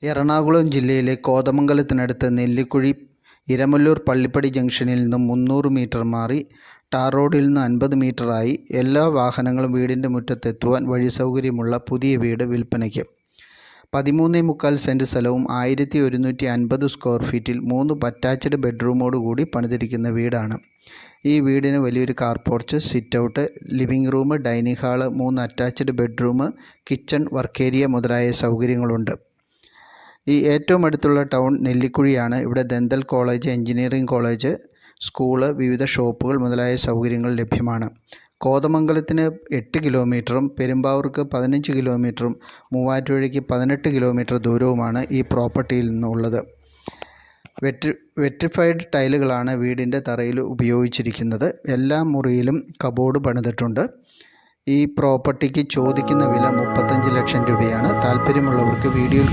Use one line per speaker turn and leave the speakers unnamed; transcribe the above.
എറണാകുളം ജില്ലയിലെ കോതമംഗലത്തിനടുത്ത് നെല്ലിക്കുഴി ഇരമല്ലൂർ പള്ളിപ്പടി ജംഗ്ഷനിൽ നിന്നും 300 മീറ്റർ മാറി ടാർ റോഡിൽ നിന്ന് 50 മീറ്ററായി എല്ലാ വാഹനങ്ങളും വീടിൻ്റെ മുറ്റത്തെത്തുവാൻ വഴി സൗകര്യമുള്ള പുതിയ വീട് വിൽപ്പനയ്ക്ക്. 13.25 സെൻറ്റ് സ്ഥലവും 1150 സ്ക്വയർ ഫീറ്റിൽ 3 അറ്റാച്ച്ഡ് ബെഡ്റൂമോടുകൂടി പണിതിരിക്കുന്ന വീടാണ്. ഈ വീടിന് വലിയൊരു car porch, sit out, living room, dining hall, 3 attached bedroom, kitchen, work area മുതലായ സൗകര്യങ്ങളുണ്ട്. ഈ ഏറ്റവും അടുത്തുള്ള ടൗൺ നെല്ലിക്കുഴിയാണ്. ഇവിടെ dental college, engineering college, school, വിവിധ ഷോപ്പുകൾ മുതലായ സൗകര്യങ്ങൾ ലഭ്യമാണ്. കോതമംഗലത്തിന് 8 കിലോമീറ്ററും പെരുമ്പാവൂർക്ക് 15 കിലോമീറ്ററും മൂവാറ്റുപുഴയ്ക്ക് 18 കിലോമീറ്റർ ദൂരവുമാണ് ഈ പ്രോപ്പർട്ടിയിൽ നിന്നുള്ളത്. വെട്രിഫൈഡ് ടൈലുകളാണ് വീടിൻ്റെ തറയിൽ ഉപയോഗിച്ചിരിക്കുന്നത്. എല്ലാ മുറിയിലും കബോർഡ് പണിതിട്ടുണ്ട്. ഈ പ്രോപ്പർട്ടിക്ക് ചോദിക്കുന്ന വില 35 ലക്ഷം രൂപയാണ്. താല്പര്യമുള്ളവർക്ക് വീഡിയോയിൽ